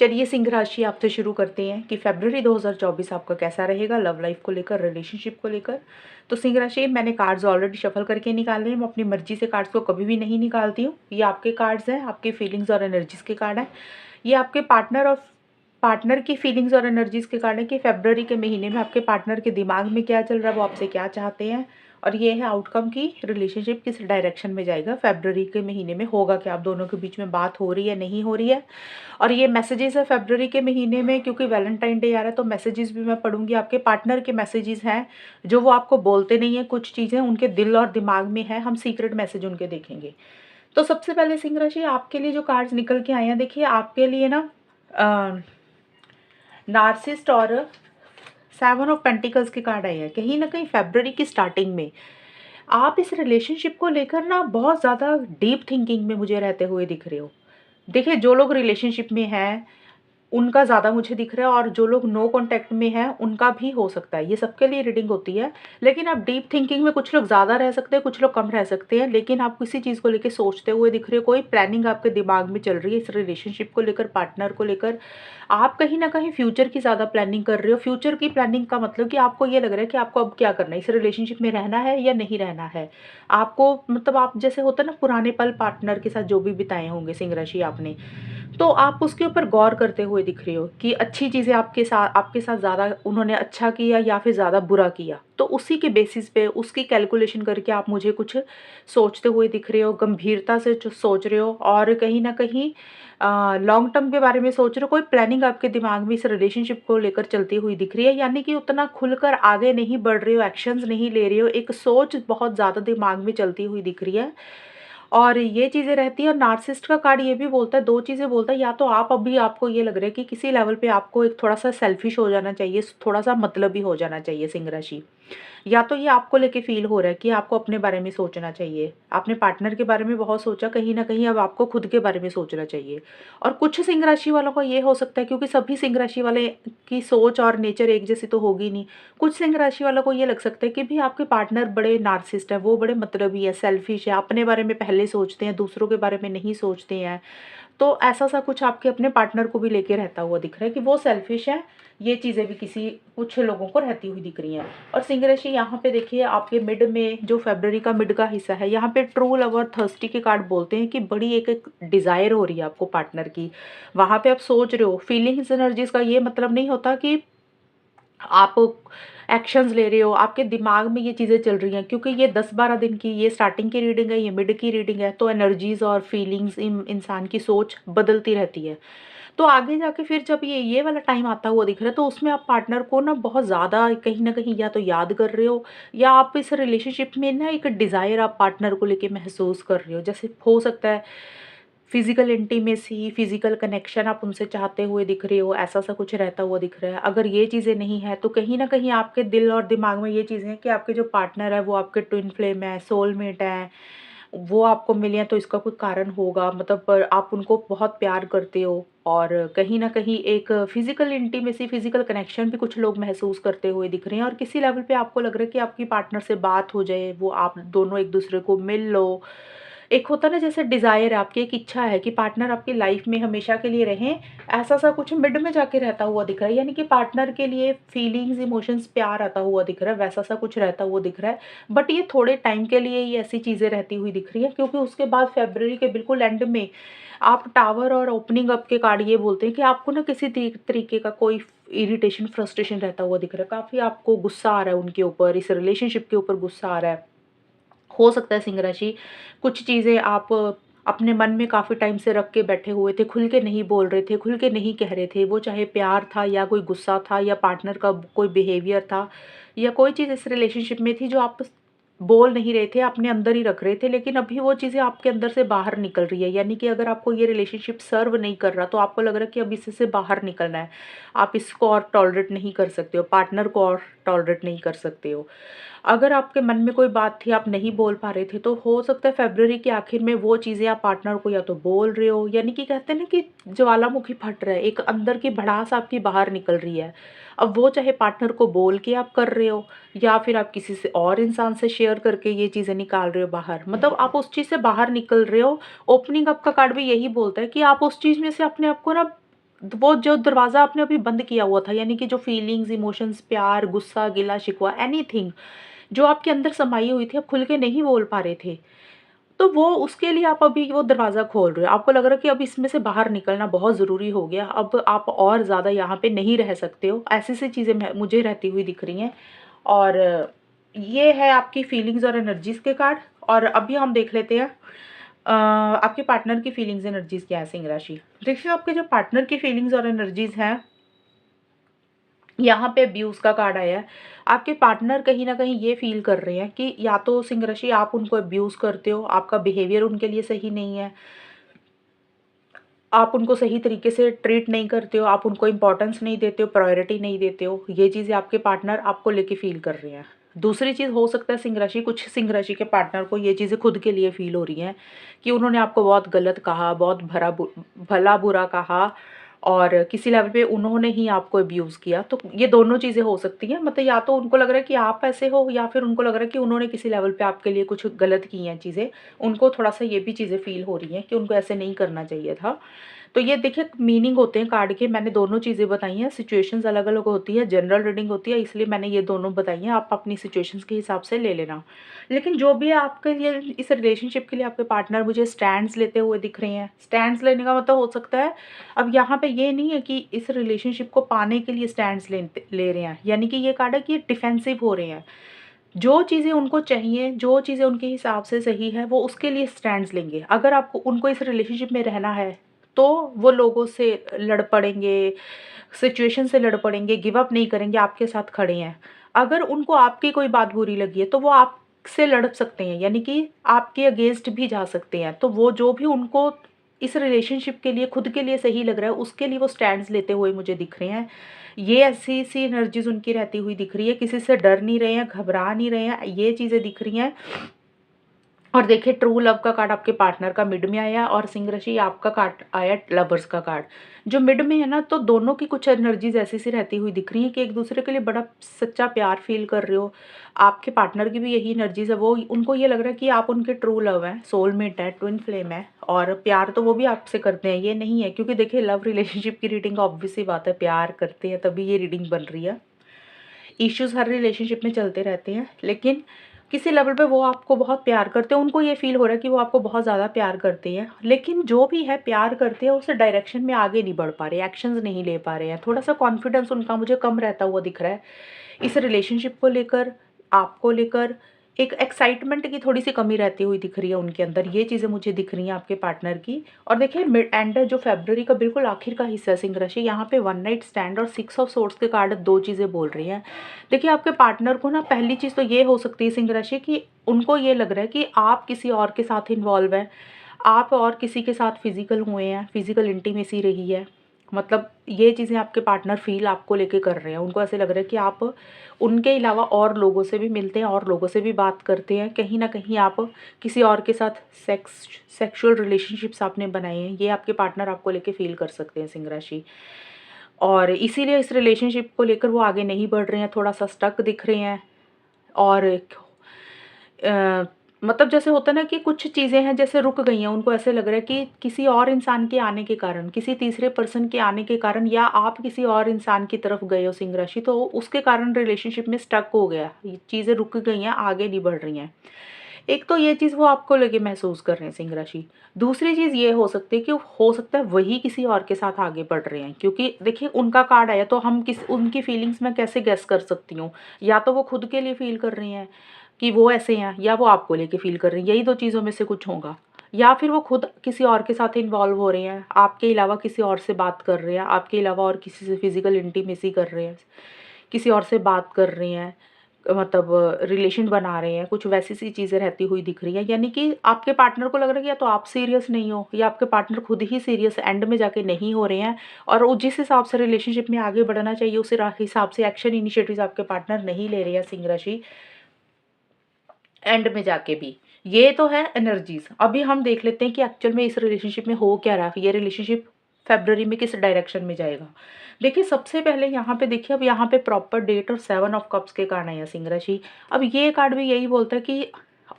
चलिए सिंह राशि आपसे शुरू करते हैं कि फरवरी 2024 आपका कैसा रहेगा लव लाइफ को लेकर, रिलेशनशिप को लेकर। तो सिंह राशि, मैंने कार्ड्स ऑलरेडी शफल करके निकाले हैं। मैं अपनी मर्जी से कार्ड्स को कभी भी नहीं निकालती हूँ। ये आपके कार्ड्स हैं, आपके फीलिंग्स और एनर्जीज के कार्ड हैं। ये आपके पार्टनर की फीलिंग्स और एनर्जीज के कार्ड है कि फरवरी के महीने में आपके पार्टनर के दिमाग में क्या चल रहा है, वो आपसे क्या चाहते हैं। और ये है आउटकम की रिलेशनशिप किस डायरेक्शन में जाएगा, फरवरी के महीने में होगा क्या, आप दोनों के बीच में बात हो रही है नहीं हो रही है। और ये मैसेजेस है फरवरी के महीने में, क्योंकि वैलेंटाइन डे आ रहा है तो मैसेजेस भी मैं पढ़ूंगी। आपके पार्टनर के मैसेजेस हैं जो वो आपको बोलते नहीं है, कुछ चीज़ें उनके दिल और दिमाग में है, हम सीक्रेट मैसेज उनके देखेंगे। तो सबसे पहले सिंह राशि, आपके लिए जो कार्ड्स निकल के आए हैं, देखिए आपके लिए ना नार्सिसिस्ट और 7 ऑफ पेंटिकल्स के कार्ड आए हैं। कहीं ना कहीं फरवरी की स्टार्टिंग में आप इस रिलेशनशिप को लेकर ना बहुत ज़्यादा डीप थिंकिंग में मुझे रहते हुए दिख रहे हो। देखिए, जो लोग रिलेशनशिप में हैं उनका ज़्यादा मुझे दिख रहा है, और जो लोग नो कांटेक्ट में हैं उनका भी हो सकता है, ये सबके लिए रीडिंग होती है। लेकिन आप डीप थिंकिंग में कुछ लोग ज़्यादा रह सकते हैं, कुछ लोग कम रह सकते हैं, लेकिन आप किसी चीज़ को लेकर सोचते हुए दिख रहे हो। कोई प्लानिंग आपके दिमाग में चल रही है इस रिलेशनशिप को लेकर, पार्टनर को लेकर। आप कहीं ना कहीं फ्यूचर की ज़्यादा प्लानिंग कर रहे हो। फ्यूचर की प्लानिंग का मतलब कि आपको ये लग रहा है कि आपको अब क्या करना है, इस रिलेशनशिप में रहना है या नहीं रहना है। आपको मतलब आप जैसे होता है ना, पुराने पल पार्टनर के साथ जो भी बिताए होंगे सिंह राशि आपने, तो आप उसके ऊपर गौर करते हुए दिख रहे हो कि अच्छी चीज़ें आपके साथ ज़्यादा उन्होंने अच्छा किया या फिर ज़्यादा बुरा किया। तो उसी के बेसिस पे उसकी कैलकुलेशन करके आप मुझे कुछ सोचते हुए दिख रहे हो, गंभीरता से जो सोच रहे हो, और कहीं ना कहीं लॉन्ग टर्म के बारे में सोच रहे हो। कोई प्लानिंग आपके दिमाग में इस रिलेशनशिप को लेकर चलती हुई दिख रही है, यानी कि उतना खुलकर आगे नहीं बढ़ रहे हो, एक्शंस नहीं ले रहे हो, एक सोच बहुत ज़्यादा दिमाग में चलती हुई दिख रही है। और ये चीज़ें रहती है। और नार्सिसिस्ट का कार्ड ये भी बोलता है, 2 चीज़ें बोलता है। या तो आप अभी आपको ये लग रहा है कि किसी लेवल पे आपको एक थोड़ा-सा सेल्फिश हो जाना चाहिए, थोड़ा-सा मतलबी हो जाना चाहिए सिंह राशि। या तो ये आपको लेके फ़ील हो रहा है कि आपको अपने बारे में सोचना चाहिए। आपने पार्टनर के बारे में बहुत सोचा, कहीं न कहीं अब आपको खुद के बारे में सोचना चाहिए। और कुछ सिंह राशि वालों को ये हो सकता है, क्योंकि सभी सिंह राशि वाले की सोच और नेचर एक जैसी तो होगी नहीं। कुछ सिंह राशि वालों को ये लग सकता है कि भी आपके पार्टनर बड़े नार्सिसिस्ट हैं, वो बड़े मतलबी है, सेल्फिश है, अपने बारे में पहले सोचते हैं, दूसरों के बारे में नहीं सोचते हैं। तो ऐसा-सा कुछ आपके अपने पार्टनर को भी लेके रहता हुआ दिख रहा है कि वो सेल्फिश है। ये चीज़ें भी किसी कुछ लोगों को रहती हुई दिख रही हैं। और सिंह राशि, यहाँ पे देखिए आपके मिड में जो फरवरी का मिड का हिस्सा है, यहाँ पे ट्रू लव और थर्स्टी के कार्ड बोलते हैं कि बड़ी एक डिज़ायर हो रही है आपको पार्टनर की। वहाँ पे आप सोच रहे हो, फीलिंग्स एनर्जीज़ का ये मतलब नहीं होता कि आप एक्शंस ले रहे हो, आपके दिमाग में ये चीज़ें चल रही हैं, क्योंकि ये 10-12 दिन की ये स्टार्टिंग की रीडिंग है, ये मिड की रीडिंग है। तो एनर्जीज़ और फीलिंग्स इंसान की सोच बदलती रहती है। तो आगे जाके फिर जब ये वाला टाइम आता हुआ दिख रहा है, तो उसमें आप पार्टनर को ना बहुत ज़्यादा कहीं न कहीं या तो याद कर रहे हो, या आप इस रिलेशनशिप में ना एक डिज़ायर आप पार्टनर को लेके महसूस कर रहे हो। जैसे हो सकता है फिज़िकल इंटीमेसी, फिज़िकल कनेक्शन आप उनसे चाहते हुए दिख रहे हो, ऐसा-सा कुछ रहता हुआ दिख रहा है। अगर ये चीज़ें नहीं है, तो कहीं न कहीं आपके दिल और दिमाग में ये चीज़ें हैं कि आपके जो पार्टनर है वो आपके ट्विन फ्लेम है, सोलमेट हैं, वो आपको मिले हैं तो इसका कोई कारण होगा। मतलब आप उनको बहुत प्यार करते हो, और कहीं न कहीं एक फिज़िकल इंटीमेसी, फिज़िकल कनेक्शन भी कुछ लोग महसूस करते हुए दिख रहे हैं। और किसी लेवल पे आपको लग रहा है कि आपकी पार्टनर से बात हो जाए, वो आप दोनों एक-दूसरे को मिल लो। एक होता है ना, जैसे डिज़ायर है आपकी, एक इच्छा है कि पार्टनर आपकी लाइफ में हमेशा के लिए रहें, ऐसा-सा कुछ मिड में जाके रहता हुआ दिख रहा है। यानी कि पार्टनर के लिए फीलिंग्स, इमोशंस, प्यार आता हुआ दिख रहा है, वैसा-सा कुछ रहता हुआ दिख रहा है। बट ये थोड़े टाइम के लिए ही ऐसी चीज़ें रहती हुई दिख रही हैं, क्योंकि उसके बाद फरवरी के बिल्कुल एंड में आप टावर और ओपनिंग अप के कार्ड ये बोलते हैं कि आपको ना किसी तरीके का कोई इरिटेशन, फ्रस्ट्रेशन रहता हुआ दिख रहा है। काफ़ी आपको गुस्सा आ रहा है उनके ऊपर, इस रिलेशनशिप के ऊपर गुस्सा आ रहा है। हो सकता है सिंह राशि, कुछ चीज़ें आप अपने मन में काफ़ी टाइम से रख के बैठे हुए थे, खुल के नहीं बोल रहे थे, खुल के नहीं कह रहे थे। वो चाहे प्यार था या कोई गुस्सा था या पार्टनर का कोई बिहेवियर था, या कोई चीज़ इस रिलेशनशिप में थी जो आप बोल नहीं रहे थे, अपने अंदर ही रख रहे थे, लेकिन अभी वो चीज़ें आपके अंदर से बाहर निकल रही है। यानी कि अगर आपको ये रिलेशनशिप सर्व नहीं कर रहा, तो आपको लग रहा है कि अब इससे बाहर निकलना है। आप इसको और टॉलरेट नहीं कर सकते हो, पार्टनर को और टॉलरेट नहीं कर सकते हो। अगर आपके मन में कोई बात थी, आप नहीं बोल पा रहे थे, तो हो सकता है फरवरी के आखिर में वो चीज़ें आप पार्टनर को या तो बोल रहे हो, यानी कि कहते हैं ना कि ज्वालामुखी फट रहा है, एक अंदर की भड़ास आपकी बाहर निकल रही है। अब वो चाहे पार्टनर को बोल के आप कर रहे हो, या फिर आप किसी से और इंसान से शेयर करके ये चीज़ें निकाल रहे हो बाहर, मतलब आप उस चीज़ से बाहर निकल रहे हो। ओपनिंग अप का कार्ड भी यही बोलता है कि आप उस चीज़ में से अपने आप को ना वो जो दरवाज़ा आपने अभी बंद किया हुआ था, यानी कि जो फीलिंग्स, इमोशंस, प्यार, गुस्सा, गिला, शिकवा, एनीथिंग जो आपके अंदर समाई हुई थी, आप खुल के नहीं बोल पा रहे थे, तो वो उसके लिए आप अभी वो दरवाज़ा खोल रहे हो। आपको लग रहा है कि अब इसमें से बाहर निकलना बहुत ज़रूरी हो गया, अब आप और ज़्यादा यहाँ पे नहीं रह सकते हो। ऐसी-ऐसी चीज़ें मैं मुझे रहती हुई दिख रही हैं। और ये है आपकी फीलिंग्स और एनर्जीज़ के कार्ड। और अभी हम देख लेते हैं आपके पार्टनर की फीलिंग्स एनर्जीज़ क्या है सिंह राशि। देखिए आपके जो पार्टनर की फीलिंग्स और एनर्जीज़ हैं, यहाँ पे अब्यूज़ का कार्ड आया है। आपके पार्टनर कहीं न कहीं ये फ़ील कर रहे हैं कि या तो सिंह राशि आप उनको अब्यूज़ करते हो, आपका बिहेवियर उनके लिए सही नहीं है, आप उनको सही तरीके से ट्रीट नहीं करते हो, आप उनको इम्पोर्टेंस नहीं देते हो, प्रायोरिटी नहीं देते हो। ये चीज़ें आपके पार्टनर आपको लेके फ़ील कर रहे हैं। दूसरी चीज़ हो सकता है सिंह राशि, कुछ सिंह राशि के पार्टनर को ये चीज़ें खुद के लिए फ़ील हो रही हैं कि उन्होंने आपको बहुत गलत कहा, बहुत भला-बुरा कहा और किसी लेवल पे उन्होंने ही आपको अब्यूज़ किया। तो ये दोनों चीज़ें हो सकती हैं। मतलब या तो उनको लग रहा है कि आप ऐसे हो, या फिर उनको लग रहा है कि उन्होंने किसी लेवल पे आपके लिए कुछ गलत की हैं चीज़ें। उनको थोड़ा-सा ये भी चीज़ें फ़ील हो रही हैं कि उनको ऐसे नहीं करना चाहिए था। तो ये देखिए मीनिंग होते हैं कार्ड के, मैंने दोनों चीज़ें बताई हैं, सिचुएशंस अलग-अलग होती है, जनरल रीडिंग होती है, इसलिए मैंने ये दोनों बताई हैं, आप अपनी सिचुएशंस के हिसाब से ले लेना। लेकिन जो भी है आपके लिए इस रिलेशनशिप के लिए आपके पार्टनर मुझे स्टैंड्स लेते हुए दिख रहे हैं। स्टैंड्स लेने का मतलब हो सकता है, अब यहाँ पे ये नहीं है कि इस रिलेशनशिप को पाने के लिए स्टैंड्स ले रहे हैं, यानी कि ये कार्ड है कि डिफेंसिव हो रहे हैं। जो चीज़ें उनको चाहिए, जो चीज़ें उनके हिसाब से सही है, वो उसके लिए स्टैंड्स लेंगे। अगर आपको उनको इस रिलेशनशिप में रहना है, तो वो लोगों से लड़ पड़ेंगे, सिचुएशन से लड़ पड़ेंगे, गिव अप नहीं करेंगे, आपके साथ खड़े हैं। अगर उनको आपकी कोई बात बुरी लगी है, तो वो आपसे लड़ सकते हैं, यानी कि आपके अगेंस्ट भी जा सकते हैं। तो वो जो भी उनको इस रिलेशनशिप के लिए खुद के लिए सही लग रहा है, उसके लिए वो स्टैंड्स लेते हुए मुझे दिख रहे हैं। ये ऐसी-सी एनर्जीज़ उनकी रहती हुई दिख रही है, किसी से डर नहीं रहे हैं, घबरा नहीं रहे हैं, ये चीज़ें दिख रही हैं। और देखिए ट्रू लव का कार्ड आपके पार्टनर का मिड में आया और सिंह राशि आपका कार्ड आया लवर्स का कार्ड। जो मिड में है ना, तो दोनों की कुछ एनर्जीज़ ऐसी-सी रहती हुई दिख रही हैं कि एक-दूसरे के लिए बड़ा सच्चा प्यार फ़ील कर रहे हो। आपके पार्टनर की भी यही एनर्जीज़ है, वो उनको ये लग रहा है कि आप उनके ट्रू लव हैं, सोलमेट है, ट्विन फ्लेम है और प्यार तो वो भी आपसे करते हैं, ये नहीं है क्योंकि देखिए लव रिलेशनशिप की रीडिंग ऑब्वियस सी बात है, प्यार करते हैं तभी ये रीडिंग बन रही है। इश्यूज़ हर रिलेशनशिप में चलते रहते हैं, लेकिन किसी लेवल पे वो आपको बहुत प्यार करते हैं, उनको ये फ़ील हो रहा है कि वो आपको बहुत ज़्यादा प्यार करते हैं। लेकिन जो भी है प्यार करते हैं, उस डायरेक्शन में आगे नहीं बढ़ पा रहे, एक्शंस नहीं ले पा रहे हैं। थोड़ा-सा कॉन्फिडेंस उनका मुझे कम रहता हुआ दिख रहा है। इस रिलेशनशिप को लेकर, आपको लेकर एक एक्साइटमेंट की थोड़ी-सी कमी रहती हुई दिख रही है उनके अंदर, ये चीज़ें मुझे दिख रही हैं आपके पार्टनर की। और देखिए मिड एंड जो फ़रवरी का बिल्कुल आखिर का हिस्सा है सिंह राशि, यहाँ पे वन नाइट स्टैंड और सिक्स ऑफ सोर्ड्स के कार्ड 2 चीज़ें बोल रही हैं। देखिए आपके पार्टनर को ना पहली चीज़ तो ये हो सकती है सिंह राशि कि उनको ये लग रहा है कि आप किसी और के साथ इन्वॉल्व हैं, आप और किसी के साथ फिज़िकल हुए हैं, फिज़िकल इंटीमेसी रही है। मतलब ये चीज़ें आपके पार्टनर फ़ील आपको लेके कर रहे हैं। उनको ऐसे लग रहा है कि आप उनके अलावा और लोगों से भी मिलते हैं और लोगों से भी बात करते हैं। कहीं न कहीं आप किसी और के साथ सेक्सुअल रिलेशनशिप्स आपने बनाए हैं। ये आपके पार्टनर आपको लेके फ़ील कर सकते हैं सिंह राशि। और इसीलिए इस रिलेशनशिप को लेकर वो आगे नहीं बढ़ रहे हैं, थोड़ा-सा स्टक दिख रहे हैं। और अ, मतलब जैसे होता है ना कि कुछ चीज़ें हैं जैसे रुक गई हैं, उनको ऐसे लग रहा है कि किसी और इंसान के आने के कारण, किसी तीसरे पर्सन के आने के कारण या आप किसी और इंसान की तरफ गए हो सिंह राशि, तो उसके कारण रिलेशनशिप में स्टक हो गया। ये चीज़ें रुक गई हैं, आगे नहीं बढ़ रही हैं। एक तो ये चीज़ वो आपको लेके महसूस कर रहे हैं सिंह राशि। दूसरी चीज़ ये हो सकती है कि हो सकता है वही किसी और के साथ आगे बढ़ रहे हैं, क्योंकि देखिए उनका कार्ड आया तो हम किस उनकी फीलिंग्स मैं कैसे गेस कर सकती हूँ। या तो वो खुद के लिए फ़ील कर रही हैं कि वो ऐसे हैं, या वो आपको लेके फ़ील कर रही हैं, यही 2 चीज़ों में से कुछ होगा। या फिर वो खुद किसी और के साथ इन्वॉल्व हो रहे हैं, आपके अलावा किसी और से बात कर रहे हैं, आपके अलावा और किसी से फिज़िकल इंटीमेसी कर रहे हैं, किसी और से बात कर रहे हैं, मतलब रिलेशन बना रहे हैं, कुछ वैसी-सी चीज़ें रहती हुई दिख रही हैं। यानी कि आपके पार्टनर को लग रहा है कि या तो आप सीरियस नहीं हो, या आपके पार्टनर खुद ही सीरियस एंड में जाके नहीं हो रहे हैं, और वो जिस हिसाब से रिलेशनशिप में आगे बढ़ना चाहिए उस हिसाब से एक्शन इनिशिएटिव्स आपके पार्टनर नहीं ले रहे हैं सिंह राशि, एंड में जाके भी। ये तो है एनर्जीज़। अभी हम देख लेते हैं कि एक्चुअल में इस रिलेशनशिप में हो क्या रहा है, ये रिलेशनशिप फ़रवरी में किस डायरेक्शन में जाएगा। देखिए सबसे पहले यहाँ पे देखिए, अब यहाँ पे प्रॉपर डेट और 7 ऑफ कप्स के कार्ड आए हैं सिंह राशि। अब ये कार्ड भी यही बोलता है कि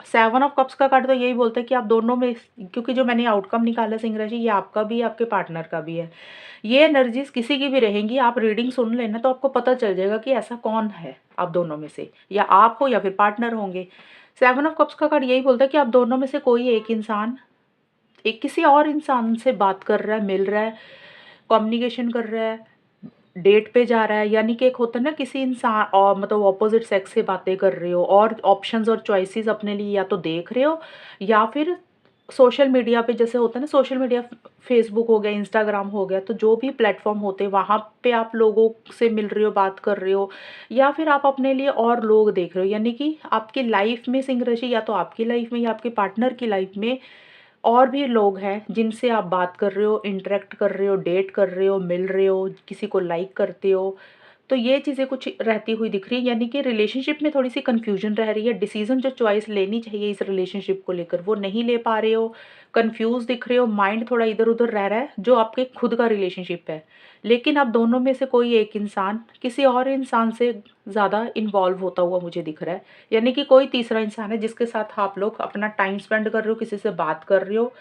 7 ऑफ कप्स का कार्ड तो यही बोलता है कि आप दोनों में, क्योंकि जो मैंने आउटकम निकाला सिंह राशि, ये आपका भी है, आपके पार्टनर का भी है। ये एनर्जीज किसी की भी रहेंगी, आप रीडिंग सुन लेना तो आपको पता चल जाएगा कि ऐसा कौन है आप दोनों में से, या आप हो या फिर पार्टनर होंगे। 7 ऑफ कप्स का कार्ड यही बोलता है कि आप दोनों में से कोई एक इंसान एक किसी और इंसान से बात कर रहा है, मिल रहा है, कम्युनिकेशन कर रहा है, डेट पे जा रहा है। यानी कि एक होता है ना, किसी इंसान और मतलब ऑपोजिट सेक्स से बातें कर रहे हो और ऑप्शंस और चॉइसेस अपने लिए या तो देख रहे हो, या फिर सोशल मीडिया पे जैसे होता है ना, सोशल मीडिया फेसबुक हो गया, इंस्टाग्राम हो गया, तो जो भी प्लेटफॉर्म होते हैं वहाँ पे आप लोगों से मिल रहे हो, बात कर रहे हो, या फिर आप अपने लिए और लोग देख रहे हो। यानी कि आपकी लाइफ में सिंह राशि, या तो आपकी लाइफ में या आपके पार्टनर की लाइफ में और भी लोग हैं जिनसे आप बात कर रहे हो, इंटरेक्ट कर रहे हो, डेट कर रहे हो, मिल रहे हो, किसी को लाइक करते हो। तो ये चीज़ें कुछ रहती हुई दिख रही है, यानी कि रिलेशनशिप में थोड़ी-सी कन्फ्यूजन रह रही है। डिसीज़न जो चॉइस लेनी चाहिए इस रिलेशनशिप को लेकर वो नहीं ले पा रहे हो, कन्फ्यूज़ दिख रहे हो, माइंड थोड़ा इधर-उधर रह रहा है, जो आपके खुद का रिलेशनशिप है। लेकिन अब दोनों में से कोई एक इंसान किसी और इंसान से ज़्यादा इन्वॉल्व होता हुआ मुझे दिख रहा है। यानी कि कोई तीसरा इंसान है जिसके साथ आप लोग अपना टाइम स्पेंड कर रहे हो, किसी से बात कर रहे हो।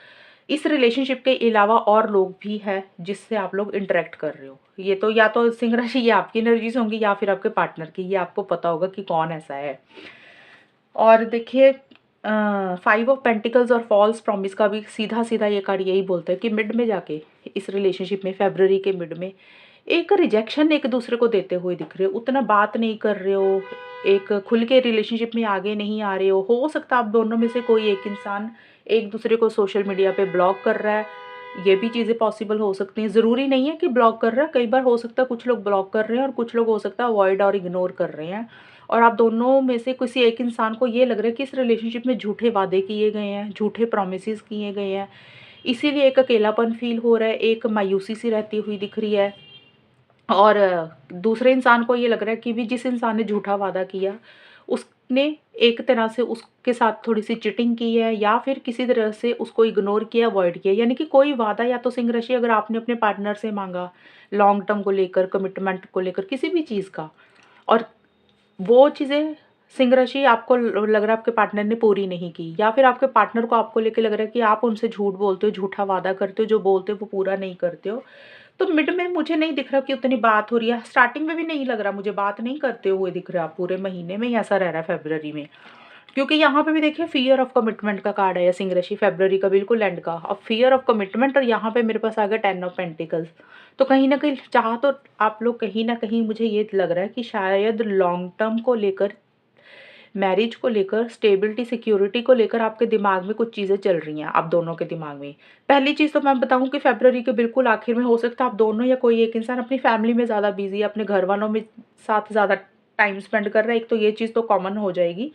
इस रिलेशनशिप के अलावा और लोग भी हैं जिससे आप लोग इंटरेक्ट कर रहे हो। ये तो या तो सिंह राशि, ये आपकी एनर्जीज़ होंगी या फिर आपके पार्टनर की, ये आपको पता होगा कि कौन ऐसा है। और देखिए 5 ऑफ पेंटिकल्स और फॉल्स प्रॉमिस का भी सीधा-सीधा ये कार्ड यही बोलता है कि मिड में जाके इस रिलेशनशिप में, फ़रवरी के मिड में एक रिजेक्शन एक-दूसरे को देते हुए दिख रहे हो, उतना बात नहीं कर रहे हो, एक खुल के रिलेशनशिप में आगे नहीं आ रहे हो। हो सकता है आप दोनों में से कोई एक इंसान एक-दूसरे को सोशल मीडिया पे ब्लॉक कर रहा है, ये भी चीज़ें पॉसिबल हो सकती हैं। ज़रूरी नहीं है कि ब्लॉक कर रहा है, कई बार हो सकता है कुछ लोग ब्लॉक कर रहे हैं और कुछ लोग हो सकता है अवॉइड और इग्नोर कर रहे हैं। और आप दोनों में से किसी एक इंसान को ये लग रहा है कि इस रिलेशनशिप में झूठे वादे किए गए हैं, झूठे प्रॉमिसेस किए गए हैं, इसीलिए एक अकेलापन फ़ील हो रहा है, एक मायूसी सी रहती हुई दिख रही है। और दूसरे इंसान को ये लग रहा है कि भी जिस इंसान ने झूठा वादा किया, उसने एक तरह से उसके साथ थोड़ी-सी चीटिंग की है, या फिर किसी तरह से उसको इग्नोर किया, अवॉइड किया। यानी कि कोई वादा या तो सिंह राशि अगर आपने अपने पार्टनर से माँगा, लॉन्ग टर्म को लेकर, कमिटमेंट को लेकर, किसी भी चीज़ का, और वो चीज़ें सिंह राशि आपको ल लग रहा है आपके पार्टनर ने पूरी नहीं की, या फिर आपके पार्टनर को आपको लेके लग रहा है कि आप उनसे झूठ बोलते हो, झूठा वादा करते हो, जो बोलते हो वो पूरा नहीं करते हो। तो मिड में मुझे नहीं दिख रहा कि उतनी बात हो रही है, स्टार्टिंग में भी नहीं लग रहा मुझे, बात नहीं करते हुए दिख रहा, पूरे महीने में ही ऐसा रह रहा है फ़रवरी में। क्योंकि यहाँ पे भी देखिए फ़ियर ऑफ कमिटमेंट का कार्ड आया सिंह राशि, फ़रवरी का बिल्कुल एंड का। अब फ़ियर ऑफ कमिटमेंट, और यहाँ पे मेरे पास आ गया 10 ऑफ पेंटिकल्स। तो कहीं न कहीं चाह तो आप लोग कहीं न कहीं, मुझे ये लग रहा है कि शायद लॉन्ग टर्म को लेकर, मैरिज को लेकर, स्टेबिलिटी, सिक्योरिटी को लेकर आपके दिमाग में कुछ चीज़ें चल रही हैं, आप दोनों के दिमाग में। पहली चीज़ तो मैं बताऊँ कि फ़रवरी के बिल्कुल आखिर में हो सकता है आप दोनों या कोई एक इंसान अपनी फ़ैमिली में ज़्यादा बिज़ी है, अपने घरवालों में साथ ज़्यादा टाइम स्पेंड कर रहा है, एक तो ये चीज़ तो कॉमन हो जाएगी।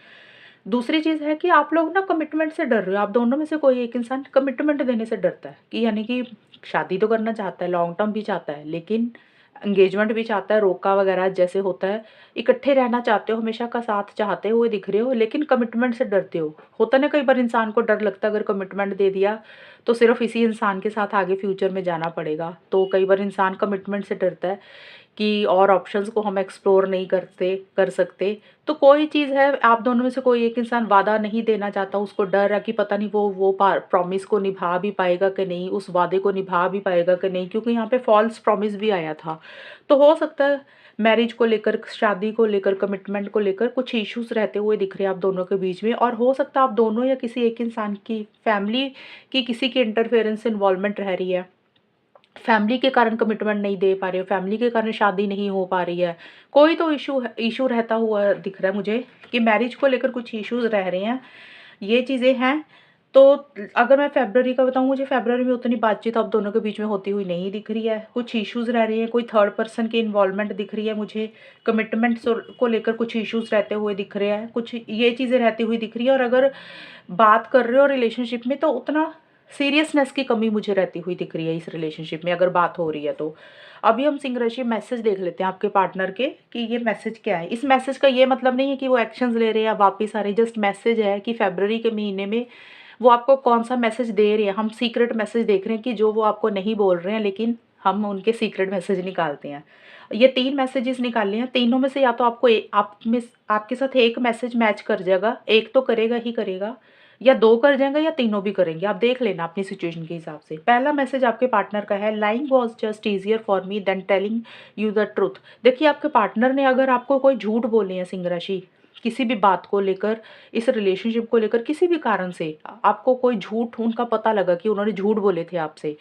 दूसरी चीज़ है कि आप लोग ना कमिटमेंट से डर रहे हो, आप दोनों में से कोई एक इंसान कमिटमेंट देने से डरता है, कि यानी कि शादी तो करना चाहता है, लॉन्ग टर्म भी चाहता है, लेकिन एंगेजमेंट भी चाहता है, रोका वगैरह जैसे होता है, इकट्ठे रहना चाहते हो, हमेशा का साथ चाहते हुए दिख रहे हो, लेकिन कमिटमेंट से डरते हो। होता है ना, कई बार इंसान को डर लगता है अगर कमिटमेंट दे दिया, तो सिर्फ़ इसी इंसान के साथ आगे फ्यूचर में जाना पड़ेगा। तो कई बार इंसान कमिटमेंट से डरता है कि और ऑप्शंस को हम एक्सप्लोर नहीं कर सकते। तो कोई चीज़ है, आप दोनों में से कोई एक इंसान वादा नहीं देना चाहता, उसको डर है कि पता नहीं वो प्रॉमिस को निभा भी पाएगा कि नहीं, उस वादे को निभा भी पाएगा कि नहीं, क्योंकि यहाँ पे फॉल्स प्रॉमिस भी आया था। तो हो सकता है मैरिज को लेकर, शादी को लेकर, कमिटमेंट को लेकर कुछ इश्यूज़ रहते हुए दिख रहे हैं आप दोनों के बीच में, और हो सकता है आप दोनों या किसी एक इंसान की फैमिली की किसी की इंटरफेरेंस, इन्वॉल्वमेंट रह रही है। फैमिली के कारण कमिटमेंट नहीं दे पा रहे हो, फैमिली के कारण शादी नहीं हो पा रही है। कोई तो इश्यू रहता हुआ दिख रहा है मुझे, कि मैरिज को लेकर कुछ इश्यूज़ रह रहे हैं, ये चीज़ें हैं। तो अगर मैं फ़रवरी का बताऊँ, मुझे फ़रवरी में उतनी बातचीत आप दोनों के बीच में होती हुई नहीं दिख रही है। कुछ इश्यूज़ रह रही हैं, कोई थर्ड पर्सन की इन्वॉल्वमेंट दिख रही है मुझे, कमिटमेंट्स और को लेकर कुछ इश्यूज़ रहते हुए दिख रहे हैं, कुछ ये चीज़ें रहती हुई दिख रही है। और अगर बात कर रहे हो रिलेशनशिप में, तो उतना सीरियसनेस की कमी मुझे रहती हुई दिख रही है इस रिलेशनशिप में, अगर बात हो रही है तो। अभी हम सिंह राशि मैसेज देख लेते हैं आपके पार्टनर के, कि ये मैसेज क्या है। इस मैसेज का ये मतलब नहीं है कि वो एक्शंस ले रहे हैं या वापस आ रहे हैं, जस्ट मैसेज है कि फ़रवरी के महीने में वो आपको कौन-सा मैसेज दे रहे हैं। हम सीक्रेट मैसेज देख रहे हैं कि जो वो आपको नहीं बोल रहे हैं, लेकिन हम उनके सीक्रेट मैसेज निकालते हैं। ये 3 मैसेजेस निकाले हैं, तीनों में से या तो आपको आपके साथ एक मैसेज मैच कर जाएगा, एक तो करेगा ही करेगा, या 2 कर जाएँगे या तीनों भी करेंगे, आप देख लेना अपनी सिचुएशन के हिसाब से। पहला मैसेज आपके पार्टनर का है, lying was just easier for me than telling you the truth. देखिए, आपके पार्टनर ने अगर आपको कोई झूठ बोले हैं सिंह राशि, किसी भी बात को लेकर, इस रिलेशनशिप को लेकर किसी भी कारण से आपको कोई झूठ उनका पता लगा कि उन्होंने झूठ बोले थे आपसे,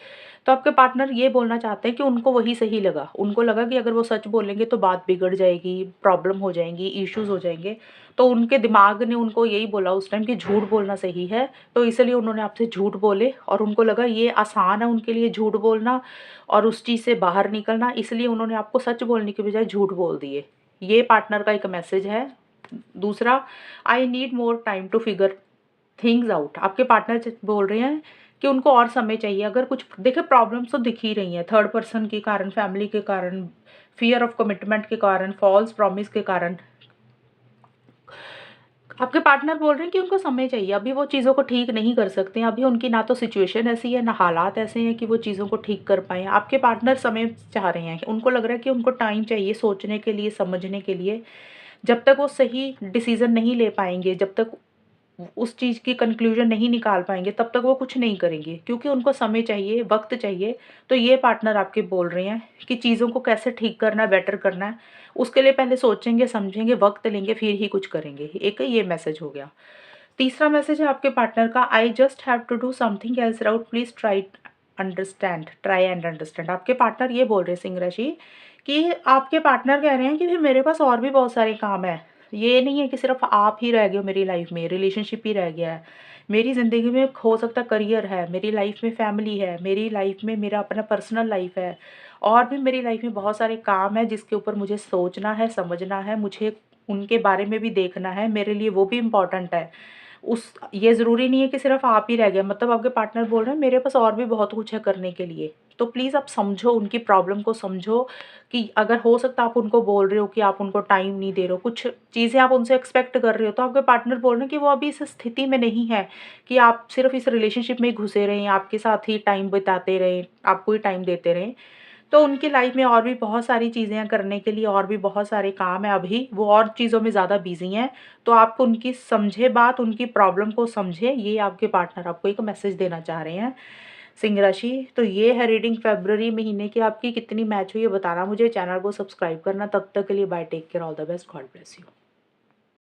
तो आपके पार्टनर ये बोलना चाहते हैं कि उनको वही सही लगा। उनको लगा कि अगर वो सच बोलेंगे तो बात बिगड़ जाएगी, प्रॉब्लम हो जाएँगी, इश्यूज़ हो जाएँगे। तो उनके दिमाग ने उनको यही बोला उस टाइम कि झूठ बोलना सही है, तो इसलिए उन्होंने आपसे झूठ बोले और उनको लगा ये आसान है उनके लिए झूठ बोलना और उस चीज़ से बाहर निकलना, इसलिए उन्होंने आपको सच बोलने की बजाय झूठ बोल दिए। ये पार्टनर का एक मैसेज है। दूसरा, I need more time to figure things out. आपके पार्टनर बोल रहे हैं कि उनको और समय चाहिए। अगर कुछ देखिए, प्रॉब्लम्स तो दिख ही रही हैं, थर्ड पर्सन के कारण, फैमिली के कारण, फियर ऑफ कमिटमेंट के कारण, फॉल्स प्रॉमिस के कारण। आपके पार्टनर बोल रहे हैं कि उनको समय चाहिए, अभी वो चीज़ों को ठीक नहीं कर सकते हैं, अभी उनकी ना तो सिचुएशन ऐसी है, ना हालात ऐसे हैं कि वो चीज़ों को ठीक कर पाएँ। आपके पार्टनर समय चाह रहे हैं, उनको लग रहा है कि उनको टाइम चाहिए सोचने के लिए, समझने के लिए। जब तक वो सही डिसीज़न नहीं ले पाएँगे, जब तक उस चीज़ की कंक्लूज़न नहीं निकाल पाएँगे, तब तक वो कुछ नहीं करेंगे, क्योंकि उनको समय चाहिए, वक़्त चाहिए। तो ये पार्टनर आपके बोल रहे हैं कि चीज़ों को कैसे ठीक करना है, बेटर करना है, उसके लिए पहले सोचेंगे, समझेंगे, वक़्त लेंगे, फिर ही कुछ करेंगे। एक ये मैसेज हो गया। तीसरा मैसेज है आपके पार्टनर का, I just have to do something else route please try and understand. आपके पार्टनर ये बोल रहे हैं सिंह राशि कि आपके पार्टनर कह रहे हैं कि फिर मेरे पास और भी बहुत सारे काम हैं। ये नहीं है कि सिर्फ़ आप ही रह गए हो मेरी लाइफ़ में, रिलेशनशिप ही रह गया है। मेरी ज़िंदगी में हो सकता है करियर है, मेरी लाइफ़ में फैमिली है, मेरी लाइफ़ में मेरा अपना पर्सनल लाइफ़ है, और भी मेरी लाइफ़ में बहुत सारे काम हैं जिसके ऊपर मुझे सोचना है, समझना है, मुझे उनके बारे में भी देखना है, मेरे लिए वो भी इम्पोर्टेंट है। उस ये ज़रूरी नहीं है कि सिर्फ़ आप ही रह गए, मतलब आपके पार्टनर बोल रहे हैं मेरे पास और भी बहुत कुछ है करने के लिए। तो प्लीज़ आप समझो, उनकी प्रॉब्लम को समझो कि अगर हो सकता है आप उनको बोल रहे हो कि आप उनको टाइम नहीं दे रहे हो, कुछ चीज़ें आप उनसे एक्सपेक्ट कर रहे हो, तो आपके पार्टनर बोल रहे हैं कि वो अभी इस स्थिति में नहीं है कि आप सिर्फ़ इस रिलेशनशिप में ही घुसे रहें, आपके साथ ही टाइम बिताते रहें, आपको ही टाइम देते रहें। तो उनकी लाइफ में और भी बहुत सारी चीज़ें हैं करने के लिए, और भी बहुत सारे काम हैं अभी, वो और चीज़ों में ज़्यादा बिज़ी हैं। तो आप उनकी समझे बात, उनकी प्रॉब्लम को समझे, ये आपके पार्टनर आपको एक मैसेज देना चाह रहे हैं, सिंह राशि। तो ये है रीडिंग फ़रवरी महीने की आपकी कितनी मैच हुई है बताना मुझे, चैनल को सब्सक्राइब करना। तब तक के लिए bye, take care, all the best, God bless you.